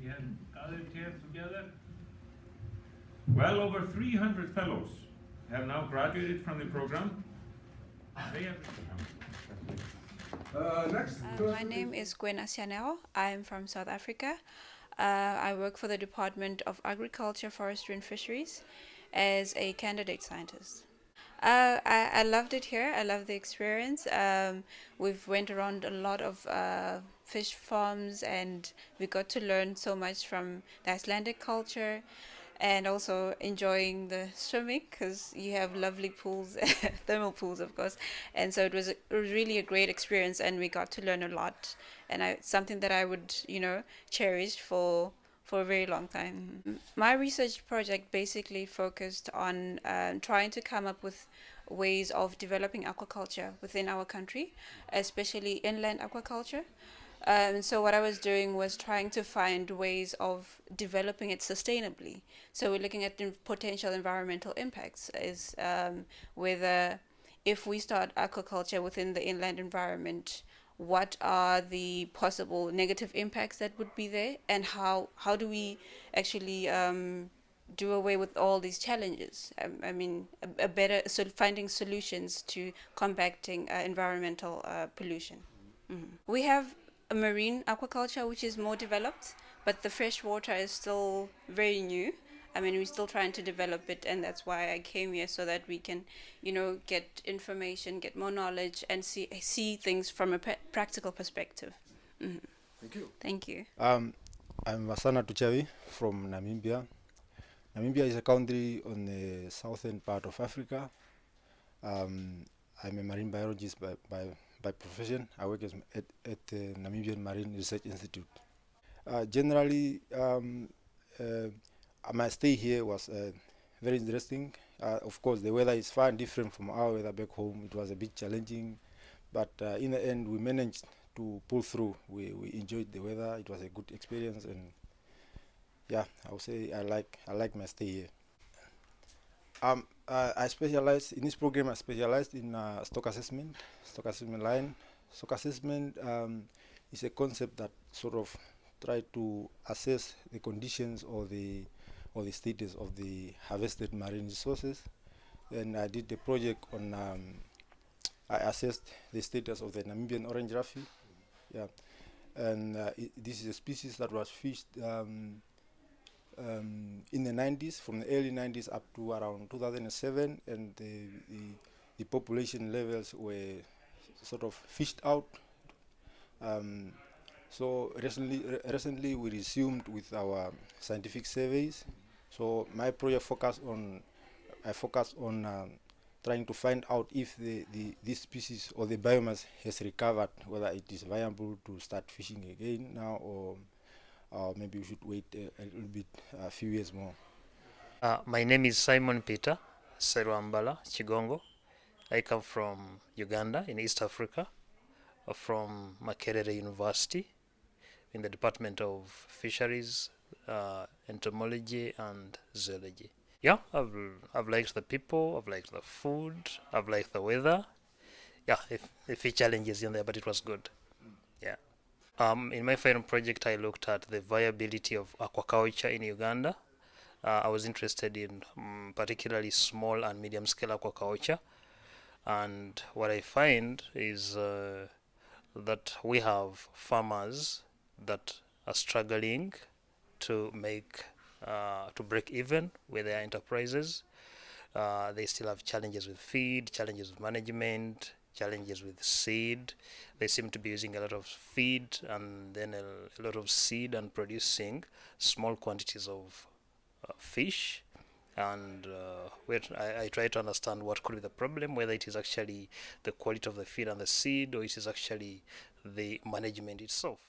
we have gathered here together. Well over 300 fellows have now graduated from the program. They have My name is Gwen Asianel. I'm from South Africa. I work for the Department of Agriculture, Forestry and Fisheries as a candidate scientist. I loved it here. I love the experience. We've went around a lot of fish farms, and we got to learn so much from the Icelandic culture, and also enjoying the swimming because you have lovely pools, thermal pools, of course. And so it was really a great experience, and we got to learn a lot. And something that I would, cherish for a very long time. My research project basically focused on trying to come up with ways of developing aquaculture within our country, especially inland aquaculture. So what I was doing was trying to find ways of developing it sustainably. So we're looking at the potential environmental impacts, is whether if we start aquaculture within the inland environment, what are the possible negative impacts that would be there, and how do we actually do away with all these challenges? Finding solutions to combating environmental pollution. We have a marine aquaculture which is more developed, but the freshwater is still very new. We're still trying to develop it, and that's why I came here, so that we can, get information, get more knowledge, and see things from a practical perspective. Thank you. Thank you. I'm Vasana Tuchavi from Namibia. Namibia is a country on the southern part of Africa. I'm a marine biologist by profession. I work at the Namibian Marine Research Institute. Generally, my stay here was very interesting. Of course, the weather is far different from our weather back home. It was a bit challenging, but in the end, we managed to pull through. We enjoyed the weather. It was a good experience, and yeah, I would say I like my stay here. I specialized in this program. I specialized in stock assessment line. Stock assessment is a concept that sort of try to assess the conditions or the status of the harvested marine resources. And I did the project on I assessed the status of the Namibian orange roughy. Yeah, and this is a species that was fished in the 90s, from the early 90s up to around 2007, and the population levels were sort of fished out. So recently we resumed with our scientific surveys. So my project focused on trying to find out if this species or the biomass has recovered, whether it is viable to start fishing again now, or maybe we should wait a little bit, a few years more. My name is Simon Peter Serwambala Chigongo. I come from Uganda in East Africa, from Makerere University in the Department of Fisheries, Entomology and Zoology. Yeah, I've liked the people, I've liked the food, I've liked the weather. Yeah, a few challenges in there, but it was good. Yeah. In my final project, I looked at the viability of aquaculture in Uganda. I was interested in particularly small and medium-scale aquaculture. And what I find is that we have farmers that are struggling to break even with their enterprises. They still have challenges with feed, challenges with management, challenges with seed. They seem to be using a lot of feed and then a lot of seed and producing small quantities of fish. And I try to understand what could be the problem, whether it is actually the quality of the feed and the seed, or it is actually the management itself.